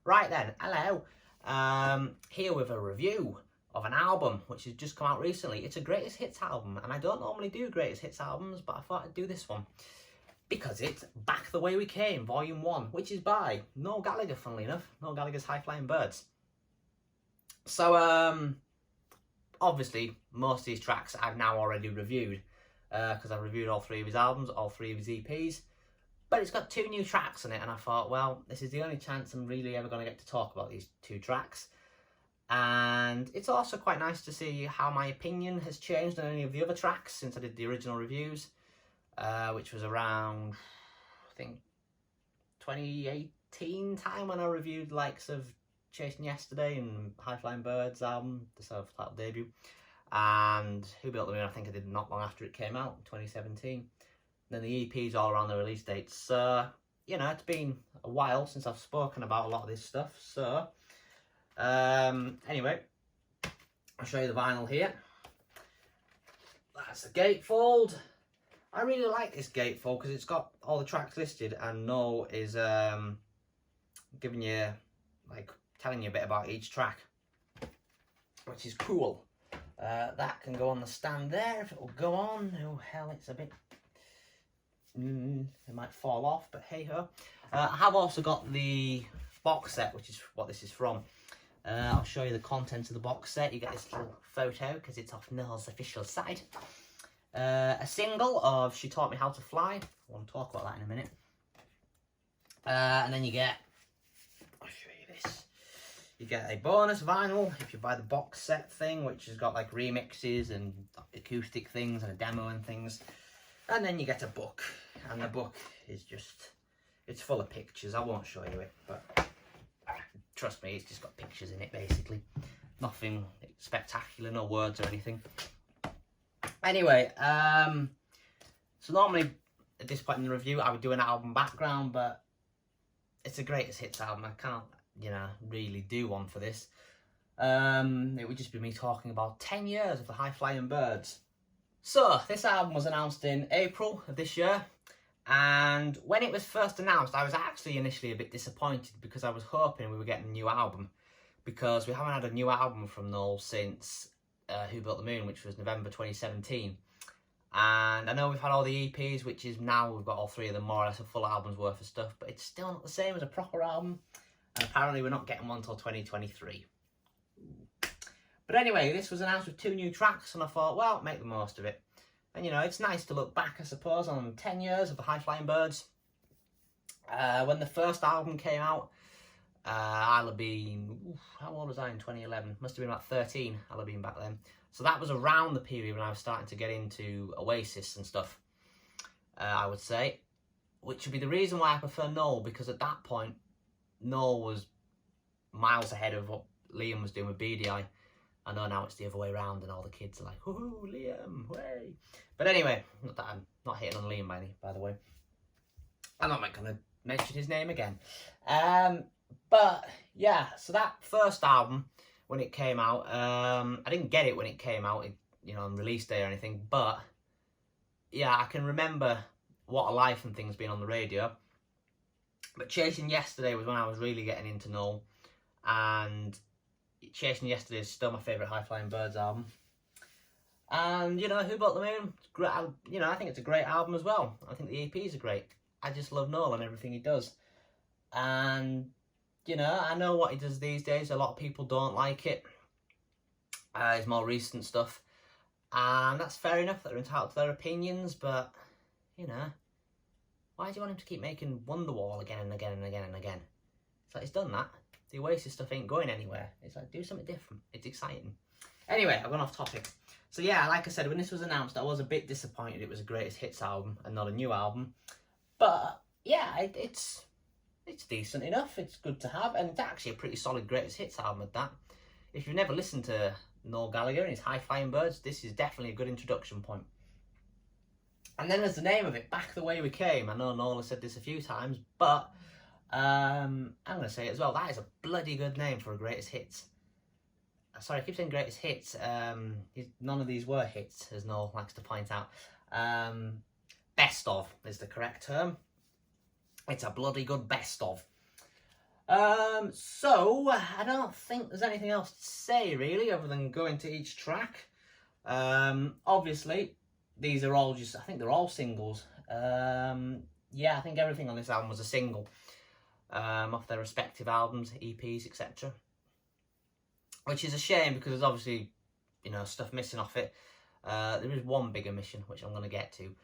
Right then, hello. Here with a review of an album which has just come out recently. It's a greatest hits album, and I don't normally do greatest hits albums, but I thought I'd do this one because it's Back the Way We Came, Volume 1, which is by Noel Gallagher, funnily enough. Noel Gallagher's High Flying Birds. So, obviously, most of these tracks I've now already reviewed because I've reviewed all three of his albums, all three of his EPs. But it's got two new tracks on it, and I thought, well, this is the only chance I'm really ever going to get to talk about these two tracks. And it's also quite nice to see how my opinion has changed on any of the other tracks since I did the original reviews, which was around, I think, 2018 time when I reviewed the likes of Chasing Yesterday and High Flying Birds album, the self-titled debut. And Who Built the Moon, I think I did not long after it came out, in 2017. Then the EP's all around the release dates. So, you know, it's been a while since I've spoken about a lot of this stuff. So, anyway, I'll show you the vinyl here. That's the gatefold. I really like this gatefold because it's got all the tracks listed, and Noel is giving you, like, telling you a bit about each track, which is cool. That can go on the stand there if it will go on. Oh, hell, it's a bit... it might fall off, but hey ho. I have also got the box set, which is what this is from. I'll show you the contents of the box set. You get this little photo because it's off Noel's official site. A single of She Taught Me How to Fly. I want to talk about that in a minute. And then you get, I'll show you this. You get a bonus vinyl if you buy the box set thing, which has got like remixes and acoustic things and a demo and things. And then you get a book, and the book is just, it's full of pictures. I won't show you it, but trust me, it's just got pictures in it, basically. Nothing spectacular, no words or anything. Anyway, so normally at this point in the review, I would do an album background, but it's a greatest hits album. I can't, you know, really do one for this. It would just be me talking about 10 years of the High Flying Birds. So, this album was announced in April of this year, and when it was first announced, I was actually initially a bit disappointed because I was hoping we were getting a new album, because we haven't had a new album from Noel since Who Built the Moon, which was November 2017. And I know we've had all the EPs, which is now we've got all three of them, more or less a full album's worth of stuff, but it's still not the same as a proper album, and apparently we're not getting one until 2023. But anyway, this was announced with two new tracks, and I thought, well, make the most of it. And, you know, it's nice to look back, I suppose, on 10 years of the High Flying Birds. When the first album came out, I'll have been, how old was I in 2011? Must have been about 13, I'll have been back then. So that was around the period when I was starting to get into Oasis and stuff, I would say. Which would be the reason why I prefer Noel, because at that point, Noel was miles ahead of what Liam was doing with BDI. I know now it's the other way around and all the kids are like, "Ooh, Liam, way." But anyway, not that I'm not hitting on Liam by the way. I'm not going to mention his name again. But yeah, so that first album, when it came out, I didn't get it when it came out, you know, on release day or anything. But yeah, I can remember What a Life and things being on the radio. But Chasing Yesterday was when I was really getting into Noel, and Chasing Yesterday is still my favourite High Flying Birds album. And, you know, Who Built the Moon? Great, you know, I think it's a great album as well. I think the EPs are great. I just love Noel and everything he does. And, you know, I know what he does these days. A lot of people don't like it. His more recent stuff. And that's fair enough. They're entitled to their opinions. But, you know, why do you want him to keep making Wonderwall again and again and again and again? It's like, he's done that. The Oasis stuff ain't going anywhere. It's like, do something different. It's exciting. Anyway, I've gone off topic. So yeah, like I said, when this was announced, I was a bit disappointed it was a greatest hits album and not a new album. But yeah, it's decent enough. It's good to have, and it's actually a pretty solid greatest hits album at that. If you've never listened to Noel Gallagher and his High Flying Birds, this is definitely a good introduction point. And then there's the name of it, Back the Way We Came. I know Noel has said this a few times, but I'm going to say it as well. That is a bloody good name for a greatest hits. Sorry, I keep saying greatest hits. None of these were hits, as Noel likes to point out. Best of is the correct term. It's a bloody good best of. So I don't think there's anything else to say really, other than go into each track. Obviously, these are all I think they're all singles. Yeah, I think everything on this album was a single, off their respective albums, EPs, etc. Which is a shame because there's obviously, stuff missing off it. There is one big omission, which I'm going to get to.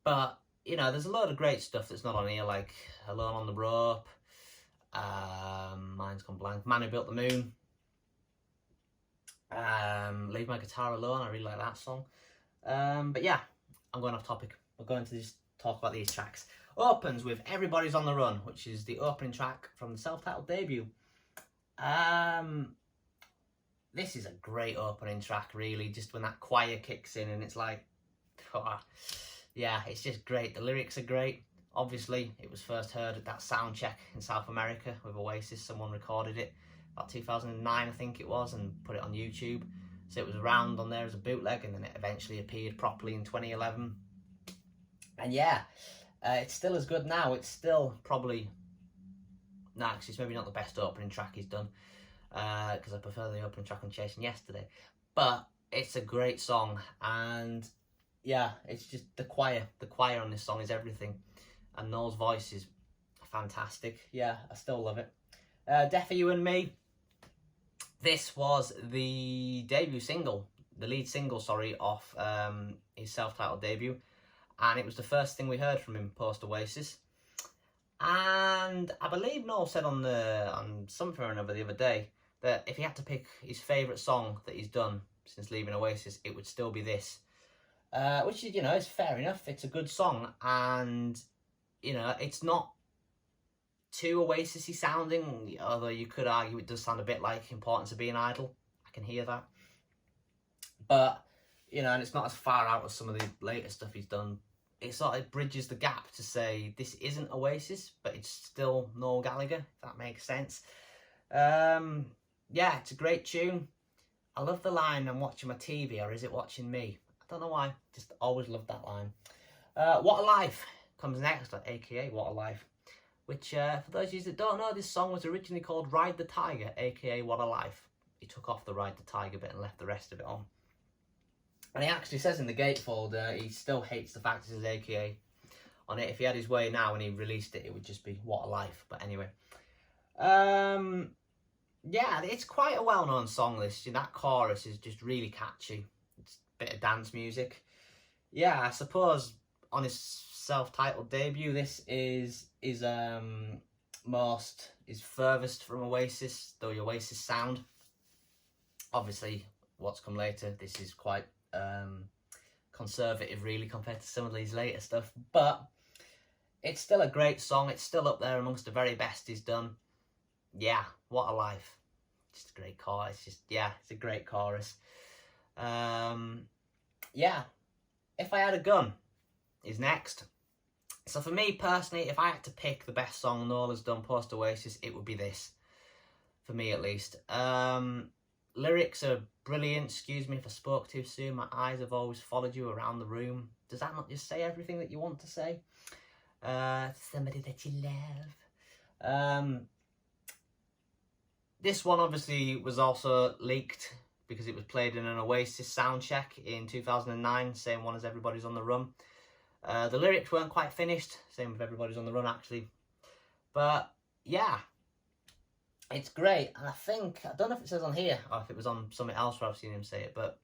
But, there's a load of great stuff that's not on here, like Alone on the Rope, mine's gone blank, Man Who Built the Moon, Leave My Guitar Alone, I really like that song. But yeah, I'm going off topic. We're going to just talk about these tracks. Opens with Everybody's on the Run, which is the opening track from the self-titled debut. This is a great opening track, really, just when that choir kicks in and it's like, oh, yeah, it's just great. The lyrics are great. Obviously, it was first heard at that sound check in South America with Oasis. Someone recorded it about 2009, I think it was, and put it on YouTube. So it was around on there as a bootleg, and then it eventually appeared properly in 2011. And yeah, it's still as good now. It's still probably, actually it's maybe not the best opening track he's done, because I prefer the opening track on Chasing Yesterday. But it's a great song, and yeah, it's just the choir on this song is everything. And Noel's voice is fantastic. Yeah, I still love it. Deaf for You and Me. This was the debut single, the lead single, sorry, off his self-titled debut. And it was the first thing we heard from him post Oasis. And I believe Noel said on something or another the other day that if he had to pick his favourite song that he's done since leaving Oasis, it would still be this. Which is, is fair enough. It's a good song, and it's not too Oasis-y sounding, although you could argue it does sound a bit like Importance of Being Idle. I can hear that. But, and it's not as far out as some of the later stuff he's done. It sort of bridges the gap to say this isn't Oasis, but it's still Noel Gallagher, if that makes sense. Yeah, it's a great tune. I love the line, I'm watching my TV, or is it watching me? I don't know why, just always loved that line. What a Life comes next, aka What a Life, which for those of you that don't know, this song was originally called Ride the Tiger, aka What a Life. He took off the Ride the Tiger bit and left the rest of it on. And he actually says in the gatefold he still hates the fact it says aka on it. If he had his way now and he released it, it would just be What a Life. But anyway, yeah, it's quite a well-known song, this. That chorus is just really catchy. It's a bit of dance music. Yeah, I suppose on his self-titled debut, this is furthest from Oasis, the Oasis sound. Obviously, what's come later, this is quite conservative, really, compared to some of these later stuff. But it's still a great song. It's still up there amongst the very best he's done. Yeah, What a Life. Just a great chorus. It's a great chorus. Yeah, If I Had a Gun is next. So for me personally, if I had to pick the best song Noel has done post Oasis, it would be this. For me, at least. Lyrics are brilliant. Excuse me if I spoke too soon. My eyes have always followed you around the room. Does that not just say everything that you want to say? Somebody that you love. This one obviously was also leaked because it was played in an Oasis soundcheck in 2009, same one as Everybody's on the Run. The lyrics weren't quite finished, same with Everybody's on the Run actually. But yeah, it's great. And I don't know if it says on here or if it was on something else where I've seen him say it, but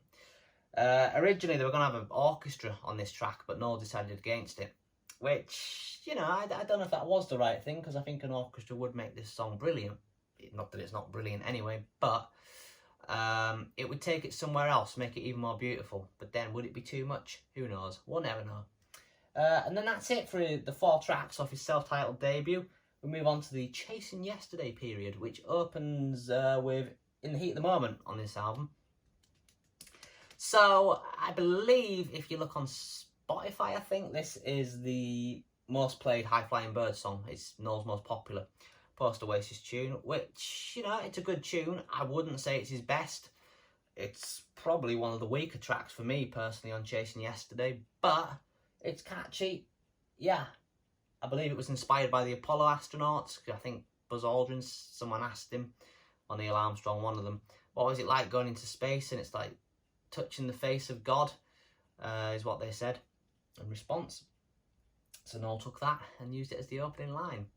originally they were going to have an orchestra on this track, but Noel decided against it. Which, I don't know if that was the right thing, because I think an orchestra would make this song brilliant. Not that it's not brilliant anyway, but it would take it somewhere else, make it even more beautiful. But then would it be too much? Who knows? We'll never know. And then that's it for the 4 tracks off his self-titled debut. We move on to the Chasing Yesterday period, which opens with In the Heat of the Moment on this album. So I believe if you look on Spotify, I think this is the most played High Flying Bird song. It's Noel's most popular post-Oasis tune, which, it's a good tune. I wouldn't say it's his best. It's probably one of the weaker tracks for me, personally, on Chasing Yesterday, but it's catchy. Yeah, I believe it was inspired by the Apollo astronauts. I think Buzz Aldrin. Someone asked him, or Neil Armstrong, one of them, what was it like going into space? And it's like touching the face of God, is what they said in response. So Noel took that and used it as the opening line.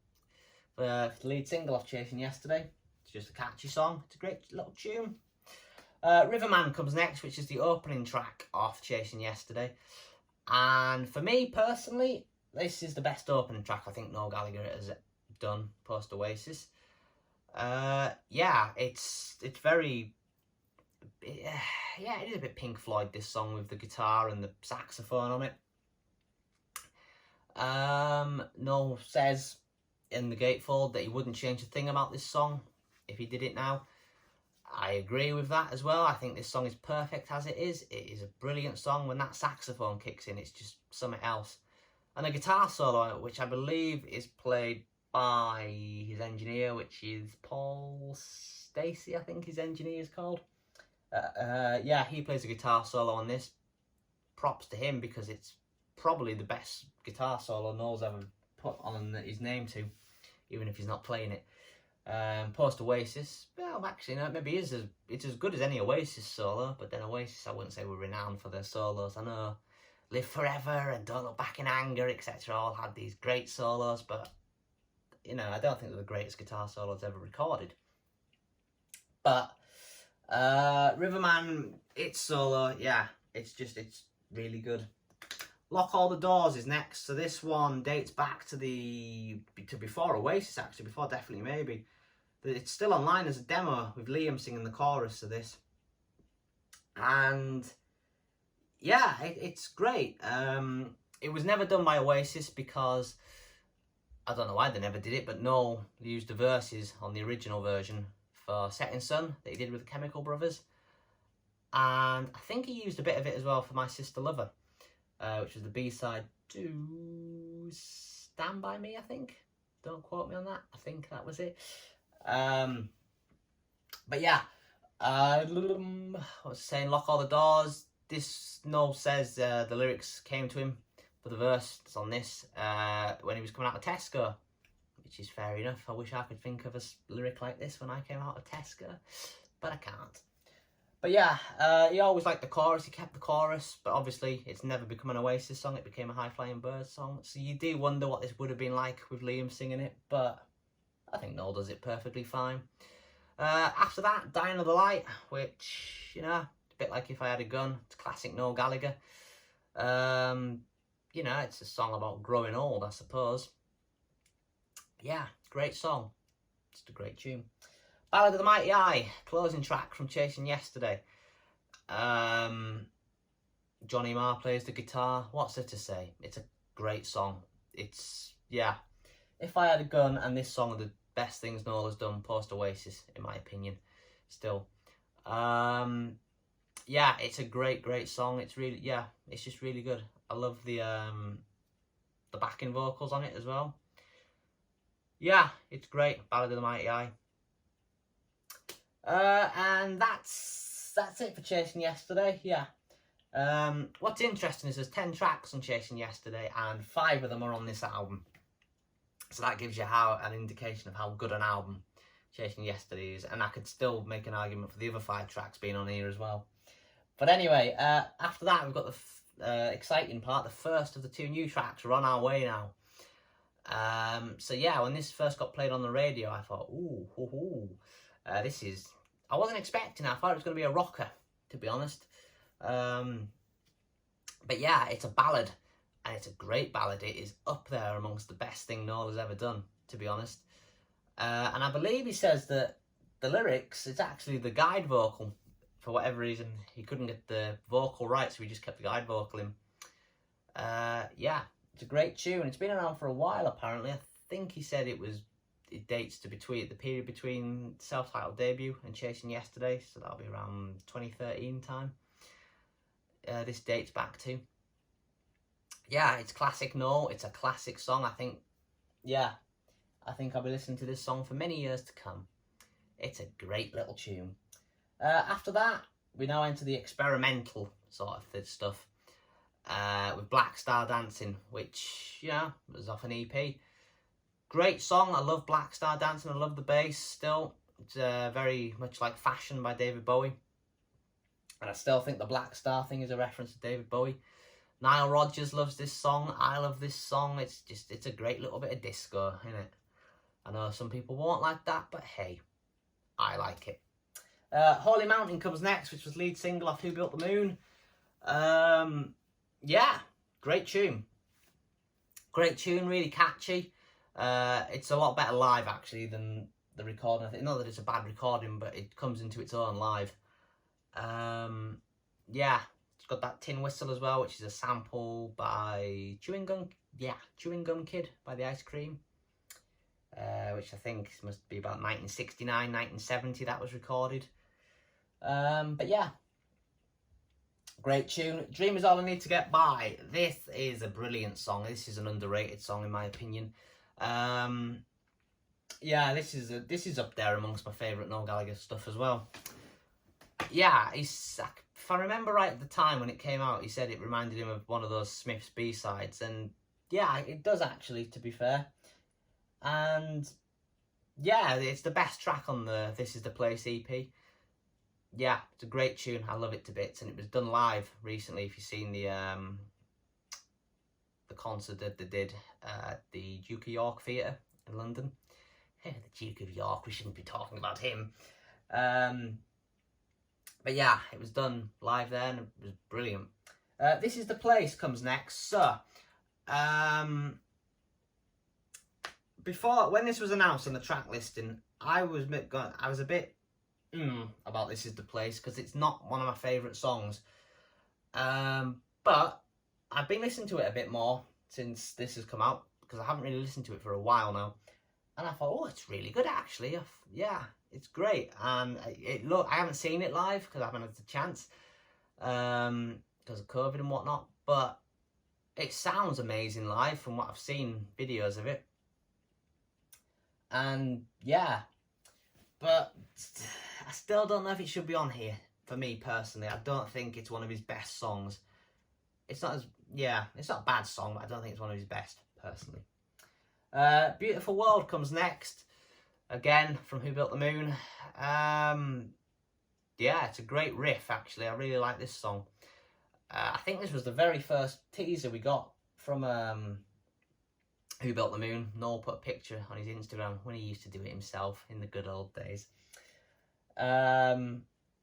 For the lead single off Chasing Yesterday. It's just a catchy song. It's a great little tune. Riverman comes next, which is the opening track off Chasing Yesterday. And for me personally, this is the best opening track I think Noel Gallagher has done post Oasis. Yeah, it's very, yeah, it is a bit Pink Floyd, this song, with the guitar and the saxophone on it. Noel says in the gatefold that he wouldn't change a thing about this song if he did it now. I agree with that as well. I think this song is perfect as it is. It is a brilliant song. When that saxophone kicks in, it's just something else. And a guitar solo, which I believe is played by his engineer, which is Paul Stacey, I think his engineer is called. Yeah, he plays a guitar solo on this. Props to him, because it's probably the best guitar solo Noel's ever put on his name to, even if he's not playing it. Post Oasis, well, actually, no, maybe it's as good as any Oasis solo, but then Oasis, I wouldn't say were renowned for their solos. I know Live Forever and Don't Look Back in Anger, etc. all had these great solos, but, you know, I don't think they're the greatest guitar solos ever recorded. But Riverman, its solo, yeah, it's really good. Lock All the Doors is next. So this one dates back to before Oasis, actually, before Definitely Maybe. It's still online as a demo with Liam singing the chorus of this. And yeah, it's great. It was never done by Oasis because, I don't know why they never did it, but Noel used the verses on the original version for Setting Sun that he did with the Chemical Brothers. And I think he used a bit of it as well for My Sister Lover, which was the B-side to Stand By Me, I think. Don't quote me on that. I think that was it. But yeah, I was saying Lock All the Doors. This, Noel says the lyrics came to him for the verse that's on this when he was coming out of Tesco, which is fair enough. I wish I could think of a lyric like this when I came out of Tesco, but I can't. But yeah, he always liked the chorus. He kept the chorus, but obviously it's never become an Oasis song. It became a High Flying Birds song. So you do wonder what this would have been like with Liam singing it, but I think Noel does it perfectly fine. After that, Die Another Light, which, you know, a bit like If I Had a Gun. It's classic Noel Gallagher. You know, it's a song about growing old, I suppose. Yeah, great song. Just a great tune. Ballad of the Mighty Eye, closing track from Chasing Yesterday. Johnny Marr plays the guitar. What's there to say? It's a great song. It's, yeah. If I Had a Gun and this song are the best things Noel has done post Oasis, in my opinion, still. Yeah, it's a great song. It's really, yeah, it's just really good. I love the backing vocals on it as well. Yeah, it's great. Ballad of the Mighty Eye. And that's it for Chasing Yesterday. Yeah. What's interesting is there's 10 tracks on Chasing Yesterday and 5 of them are on this album. So that gives you an indication of how good an album Chasing Yesterday is. And I could still make an argument for the other 5 tracks being on here as well. But anyway, after that we've got the exciting part. The first of the 2 new tracks are on our way now. So yeah, when this first got played on the radio, I thought, this is... I wasn't expecting it. I thought it was going to be a rocker, to be honest. But yeah, it's a ballad. And it's a great ballad. It is up there amongst the best thing Noel has ever done, to be honest. And I believe he says that the lyrics, it's actually the guide vocal. For whatever reason, he couldn't get the vocal right, so he just kept the guide vocal in. Yeah, it's a great tune. It's been around for a while, apparently. I think he said it dates to the period between self-titled debut and Chasing Yesterday, so that'll be around 2013 time. This dates back to. Yeah, it's classic Noel. It's a classic song. I think I'll be listening to this song for many years to come. It's a great little tune. After that, we now enter the experimental sort of stuff with Black Star Dancing, which, you know, was off an EP. great song. I love Black Star Dancing. I love the bass still. It's very much like Fashion by David Bowie. And I still think the Black Star thing is a reference to David Bowie. Nile Rodgers loves this song. I love this song. It's a great little bit of disco, isn't it? I know some people won't like that, but hey, I like it. Holy Mountain comes next, which was lead single off Who Built the Moon. Yeah, great tune. Great tune, really catchy. It's a lot better live, actually, than the recording. I think, not that it's a bad recording, but it comes into its own live. Yeah, it's got that tin whistle as well, which is a sample by Chewing Gum Kid by The Ice Cream. Which I think must be about 1969, 1970 that was recorded. But yeah, great tune. Dream Is All I Need to Get By. This is a brilliant song. This is an underrated song in my opinion. Yeah, this is up there amongst my favourite Noel Gallagher stuff as well. Yeah, if I remember right at the time when it came out, he said it reminded him of one of those Smiths B-sides, and yeah, it does actually, to be fair. And yeah, it's the best track on the This Is the Place EP. Yeah, it's a great tune. I love it to bits, and it was done live recently. If you've seen the concert that they did at the Duke of York Theatre in London. The Duke of York, we shouldn't be talking about him. But yeah, it was done live there, and it was brilliant. This Is the Place comes next. So, when this was announced on the track listing, I was a bit about This Is the Place, because it's not one of my favourite songs. But I've been listening to it a bit more since this has come out, because I haven't really listened to it for a while now. And I thought, oh, it's really good actually. Yeah, it's great. And I haven't seen it live because I haven't had the chance because of COVID and whatnot. But it sounds amazing live from what I've seen videos of it. And yeah, but I still don't know if it should be on here for me personally. I don't think it's one of his best songs. It's not a bad song, but I don't think it's one of his best personally. Beautiful World comes next, again from Who Built the Moon. Yeah, it's a great riff actually. I really like this song. I think this was the very first teaser we got from Who Built the Moon. Noel put a picture on his Instagram when he used to do it himself in the good old days,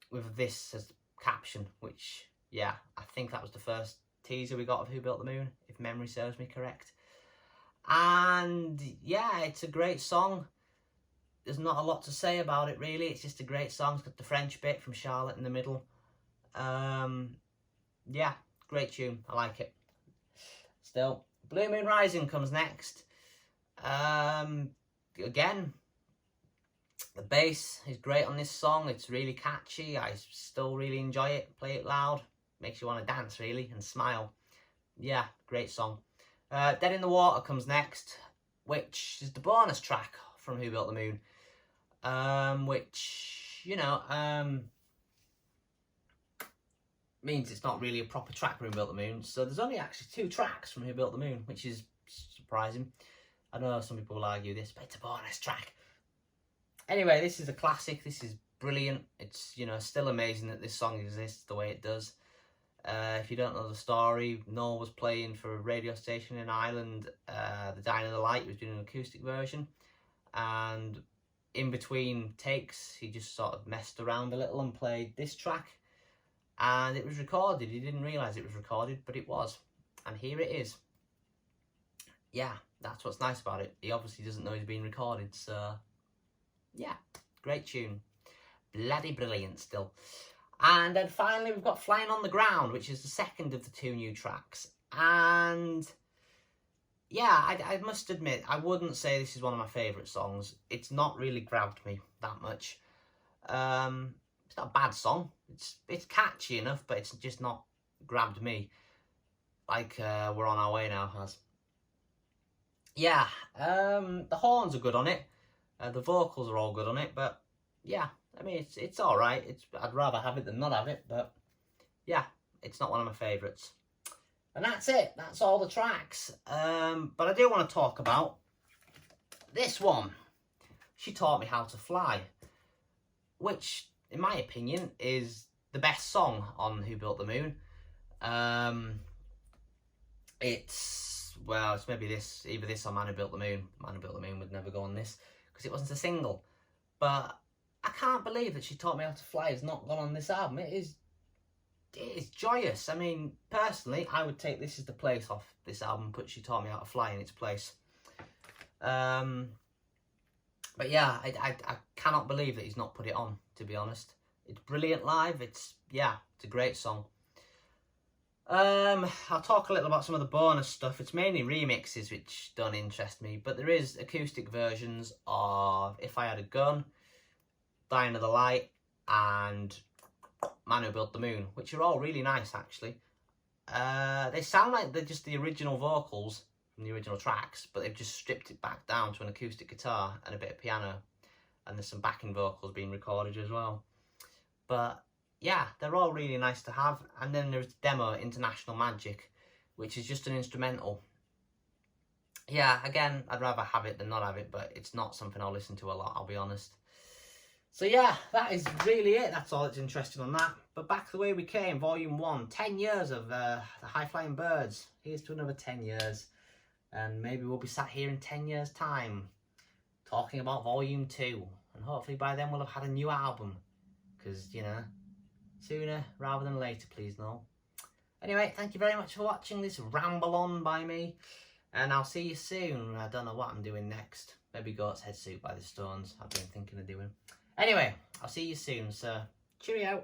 with this as caption, which, yeah, I think that was the first teaser we got of Who Built the Moon, if memory serves me correct. And yeah, it's a great song. There's not a lot to say about it really. It's just a great song. It's got the French bit from Charlotte in the middle. Yeah, great tune. I like it. Still, Blue Moon Rising comes next. Again, the bass is great on this song. It's really catchy. I still really enjoy it. Play it loud. Makes you want to dance really and smile. Yeah, great song. Dead in the Water comes next, which is the bonus track from Who Built the Moon, which, you know, means it's not really a proper track from Who Built the Moon. So there's only actually 2 tracks from Who Built the Moon, which is surprising. I know some people will argue this, but it's a bonus track. Anyway, this is a classic. This is brilliant. It's, you know, still amazing that this song exists the way it does. If you don't know the story, Noel was playing for a radio station in Ireland, the Dying of the Light. He was doing an acoustic version, and in between takes he just sort of messed around a little and played this track, and it was recorded. He didn't realise it was recorded, but it was, and here it is. Yeah, that's what's nice about it. He obviously doesn't know he's being recorded, so yeah, great tune. Bloody brilliant still. And then finally we've got Flying on the Ground, which is the second of the 2 new tracks. And yeah, I must admit, I wouldn't say this is one of my favourite songs. It's not really grabbed me that much. It's not a bad song. It's catchy enough, but it's just not grabbed me like We're On Our Way Now has. Yeah, the horns are good on it. The vocals are all good on it, but yeah, I mean, it's all right. I'd rather have it than not have it, but yeah, it's not one of my favourites. And that's it. That's all the tracks. But I do want to talk about this one, She Taught Me How to Fly, which, in my opinion, is the best song on Who Built the Moon. It's maybe this, either this or Man Who Built the Moon. Man Who Built the Moon would never go on this, because it wasn't a single. But I can't believe that She Taught Me How to Fly has not gone on this album. It is joyous. I mean, personally, I would take This Is the Place off this album and put She Taught Me How to Fly in its place. But yeah, I cannot believe that he's not put it on, to be honest. It's brilliant live. It's a great song. I'll talk a little about some of the bonus stuff. It's mainly remixes, which don't interest me, but there is acoustic versions of If I Had a Gun, Die Under the Light, and Man Who Built the Moon, which are all really nice, actually. They sound like they're just the original vocals from the original tracks, but they've just stripped it back down to an acoustic guitar and a bit of piano, and there's some backing vocals being recorded as well. But yeah, they're all really nice to have. And then there's the demo, International Magic, which is just an instrumental. Yeah, again, I'd rather have it than not have it, but it's not something I'll listen to a lot, I'll be honest. So yeah, that is really it. That's all that's interesting on that. But back the way we came, Volume 1, 10 years of the High Flying Birds. Here's to another 10 years. And maybe we'll be sat here in 10 years' time talking about Volume 2. And hopefully by then we'll have had a new album. Because, you know, sooner rather than later, please, Noel. Anyway, thank you very much for watching this ramble on by me. And I'll see you soon. I don't know what I'm doing next. Maybe Goat's Head Soup by the Stones, I've been thinking of doing. Anyway, I'll see you soon, so cheerio.